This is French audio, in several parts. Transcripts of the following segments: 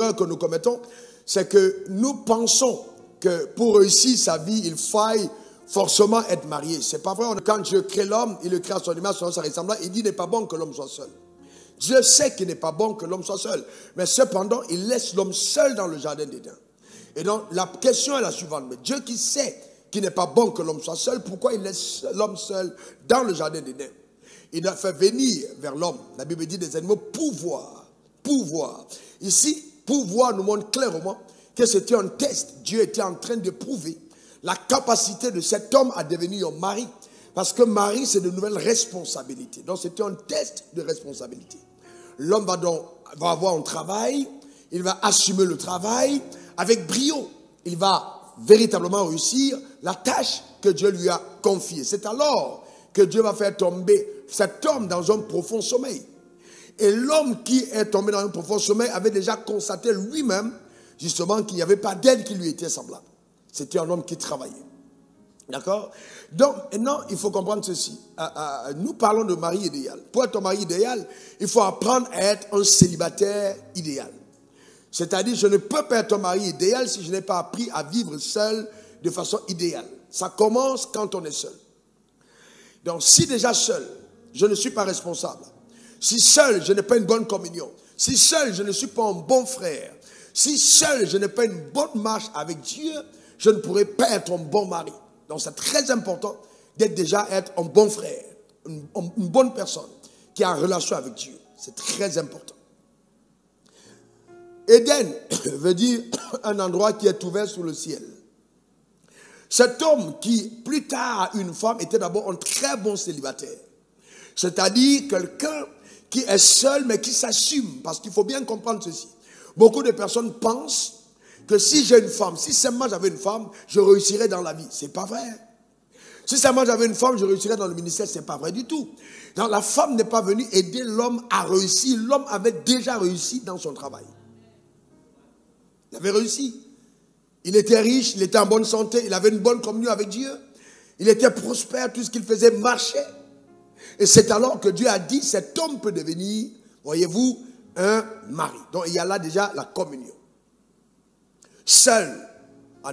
l'erreur que nous commettons, c'est que nous pensons que pour réussir sa vie, il faille forcément être marié. C'est pas vrai. Quand Dieu crée l'homme, il le crée à son image, selon sa ressemblance. Il dit qu'il n'est pas bon que l'homme soit seul. Dieu sait qu'il n'est pas bon que l'homme soit seul. Mais cependant, il laisse l'homme seul dans le jardin d'Éden. Et donc, la question est la suivante. Mais Dieu qui sait qu'il n'est pas bon que l'homme soit seul, pourquoi il laisse l'homme seul dans le jardin d'Éden? Il a fait venir vers l'homme, la Bible dit des animaux, pouvoir. Pouvoir. Ici, pouvoir nous montre clairement que c'était un test. Dieu était en train de prouver la capacité de cet homme à devenir un mari. Parce que mari, c'est de nouvelles responsabilités. Donc, c'était un test de responsabilité. L'homme va avoir un travail, il va assumer le travail avec brio. Il va véritablement réussir la tâche que Dieu lui a confiée. C'est alors que Dieu va faire tomber cet homme dans un profond sommeil. Et l'homme qui est tombé dans un profond sommeil avait déjà constaté lui-même, justement, qu'il n'y avait pas d'aide qui lui était semblable. C'était un homme qui travaillait. D'accord? Donc, maintenant, il faut comprendre ceci. Nous parlons de mari idéal. Pour être un mari idéal, il faut apprendre à être un célibataire idéal. C'est-à-dire, je ne peux pas être un mari idéal si je n'ai pas appris à vivre seul de façon idéale. Ça commence quand on est seul. Donc, si déjà seul, je ne suis pas responsable. Si seul, je n'ai pas une bonne communion. Si seul, je ne suis pas un bon frère. Si seul, je n'ai pas une bonne marche avec Dieu, je ne pourrai pas être un bon mari. Donc, c'est très important d'être déjà être un bon frère, une bonne personne qui est en relation avec Dieu. C'est très important. Éden veut dire un endroit qui est ouvert sur le ciel. Cet homme qui, plus tard, a une femme, était d'abord un très bon célibataire. C'est-à-dire quelqu'un qui est seul, mais qui s'assume. Parce qu'il faut bien comprendre ceci. Beaucoup de personnes pensent que si j'ai une femme, si seulement j'avais une femme, je réussirais dans la vie. C'est pas vrai. Si seulement j'avais une femme, je réussirais dans le ministère. C'est pas vrai du tout. Donc la femme n'est pas venue aider l'homme à réussir. L'homme avait déjà réussi dans son travail. Il avait réussi. Il était riche, il était en bonne santé, il avait une bonne communion avec Dieu. Il était prospère, tout ce qu'il faisait marchait. Et c'est alors que Dieu a dit, cet homme peut devenir, voyez-vous, un mari. Donc il y a là déjà la communion. Seul,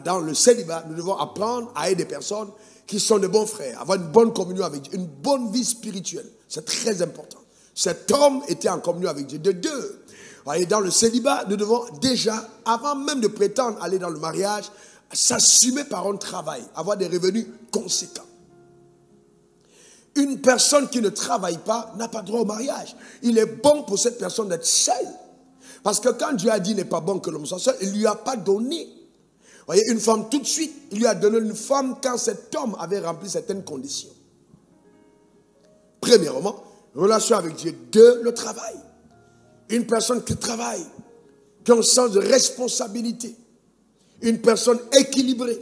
dans le célibat, nous devons apprendre à aider des personnes qui sont de bons frères, avoir une bonne communion avec Dieu, une bonne vie spirituelle. C'est très important. Cet homme était en communion avec Dieu. De deux, voyez, dans le célibat, nous devons déjà, avant même de prétendre aller dans le mariage, s'assumer par un travail, avoir des revenus conséquents. Une personne qui ne travaille pas n'a pas droit au mariage. Il est bon pour cette personne d'être seule. Parce que quand Dieu a dit qu'il n'est pas bon que l'homme soit seul, il ne lui a pas donné. Vous voyez, une femme tout de suite, il lui a donné une femme quand cet homme avait rempli certaines conditions. Premièrement, relation avec Dieu. Deux, le travail. Une personne qui travaille, qui a un sens de responsabilité. Une personne équilibrée.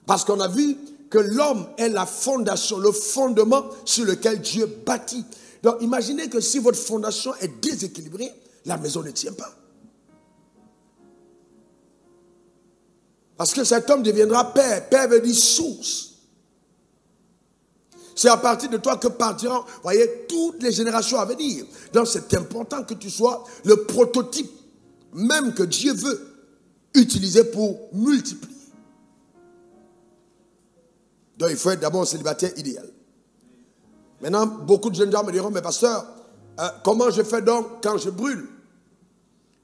Parce qu'on a vu que l'homme est la fondation, le fondement sur lequel Dieu bâtit. Donc imaginez que si votre fondation est déséquilibrée, la maison ne tient pas. Parce que cet homme deviendra père. Père veut dire source. C'est à partir de toi que partiront, voyez, toutes les générations à venir. Donc c'est important que tu sois le prototype, même que Dieu veut utiliser pour multiplier. Donc il faut être d'abord un célibataire idéal. Maintenant, beaucoup de jeunes gens me diront, mais pasteur, comment je fais donc quand je brûle?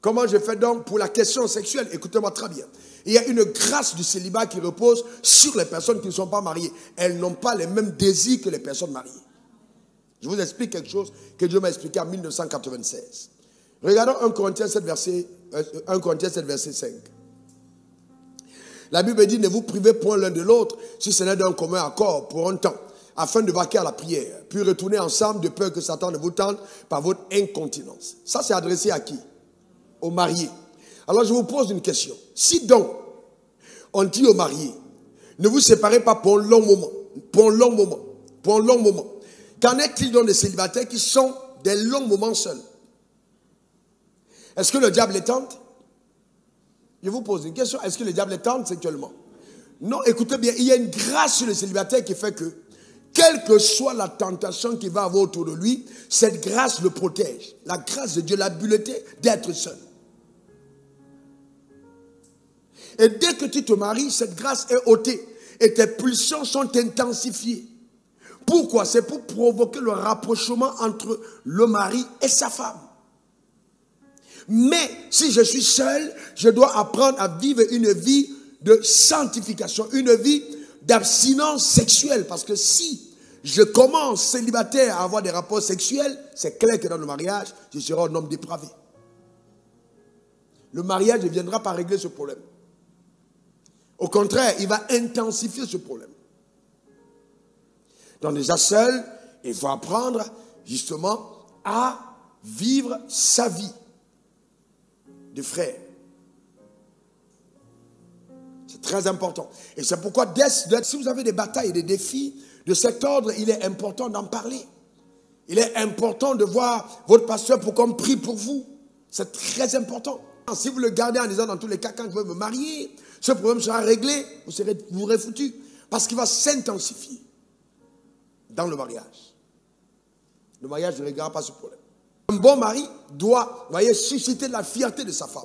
Comment je fais donc pour la question sexuelle? Écoutez-moi très bien. Il y a une grâce du célibat qui repose sur les personnes qui ne sont pas mariées. Elles n'ont pas les mêmes désirs que les personnes mariées. Je vous explique quelque chose que Dieu m'a expliqué en 1996. Regardons 1 Corinthiens 7, verset 5. La Bible dit, ne vous privez point l'un de l'autre, si ce n'est d'un commun accord pour un temps, afin de vaquer à la prière, puis retourner ensemble de peur que Satan ne vous tente par votre incontinence. Ça, c'est adressé à qui? Aux mariés. Alors, je vous pose une question. Si donc, on dit aux mariés, ne vous séparez pas pour un long moment, pour un long moment, pour un long moment. Qu'en est-il donc des célibataires qui sont des longs moments seuls? Est-ce que le diable les tente? Je vous pose une question. Est-ce que le diable les tente sexuellement? Non, écoutez bien, il y a une grâce sur le célibataire qui fait que, quelle que soit la tentation qu'il va avoir autour de lui, cette grâce le protège. La grâce de Dieu l'a habilité d'être seul. Et dès que tu te maries, cette grâce est ôtée. Et tes pulsions sont intensifiées. Pourquoi? C'est pour provoquer le rapprochement entre le mari et sa femme. Mais si je suis seul, je dois apprendre à vivre une vie de sanctification, une vie d'abstinence sexuelle. Parce que si je commence célibataire à avoir des rapports sexuels, c'est clair que dans le mariage, je serai un homme dépravé. Le mariage ne viendra pas régler ce problème. Au contraire, il va intensifier ce problème. Donc déjà seul, il faut apprendre justement à vivre sa vie de frère. C'est très important. Et c'est pourquoi si vous avez des batailles et des défis de cet ordre, il est important d'en parler. Il est important de voir votre pasteur pour qu'on prie pour vous. C'est très important. Si vous le gardez en disant dans tous les cas, quand je vais me marier, ce problème sera réglé, vous serez foutu. Parce qu'il va s'intensifier dans le mariage. Le mariage ne réglera pas ce problème. Un bon mari doit, susciter la fierté de sa femme.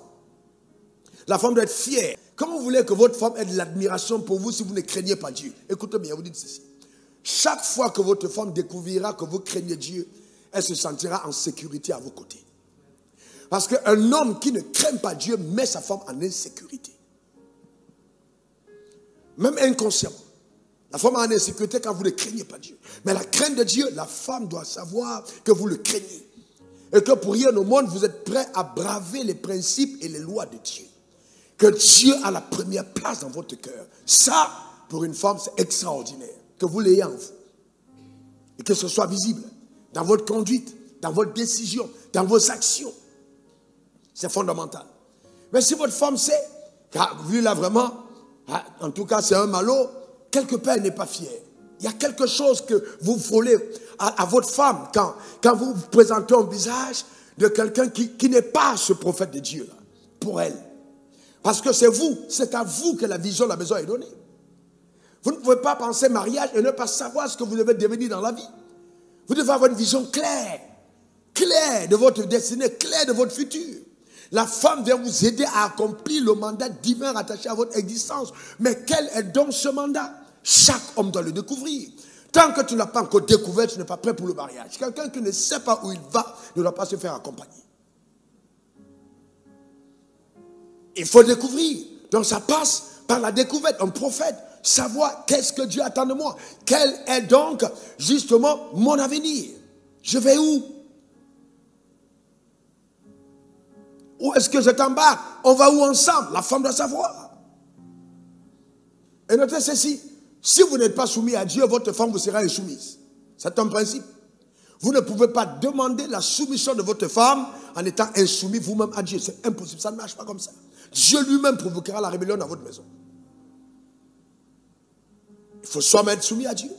La femme doit être fière. Comment vous voulez que votre femme ait de l'admiration pour vous si vous ne craignez pas Dieu? Écoutez bien, vous dites ceci. Chaque fois que votre femme découvrira que vous craignez Dieu, elle se sentira en sécurité à vos côtés. Parce qu'un homme qui ne craint pas Dieu met sa femme en insécurité. Même inconsciemment. La femme est en insécurité quand vous ne craignez pas Dieu. Mais la crainte de Dieu, la femme doit savoir que vous le craignez. Et que pour rien au monde, vous êtes prêt à braver les principes et les lois de Dieu. Que Dieu a la première place dans votre cœur. Ça, pour une femme, c'est extraordinaire. Que vous l'ayez en vous. Et que ce soit visible dans votre conduite, dans votre décision, dans vos actions. C'est fondamental. Mais si votre femme sait, car lui là vraiment, en tout cas c'est un malot, quelque part elle n'est pas fière. Il y a quelque chose que vous frôlez à votre femme quand vous vous présentez un visage de quelqu'un qui n'est pas ce prophète de Dieu là, pour elle. Parce que c'est à vous que la vision de la maison est donnée. Vous ne pouvez pas penser mariage et ne pas savoir ce que vous devez devenir dans la vie. Vous devez avoir une vision claire de votre destinée, claire de votre futur. La femme vient vous aider à accomplir le mandat divin rattaché à votre existence. Mais quel est donc ce mandat? Chaque homme doit le découvrir. Tant que tu ne l'as pas encore découvert, tu n'es pas prêt pour le mariage. Quelqu'un qui ne sait pas où il va ne doit pas se faire accompagner. Il faut découvrir. Donc ça passe par la découverte. Un prophète, savoir qu'est-ce que Dieu attend de moi. Quel est donc justement mon avenir? Je vais où? Où est-ce que je t'embarque? On va où ensemble? La femme doit savoir. Et notez ceci. Si vous n'êtes pas soumis à Dieu, votre femme vous sera insoumise. C'est un principe. Vous ne pouvez pas demander la soumission de votre femme en étant insoumis vous-même à Dieu. C'est impossible. Ça ne marche pas comme ça. Dieu lui-même provoquera la rébellion dans votre maison. Il faut soi-même être soumis à Dieu.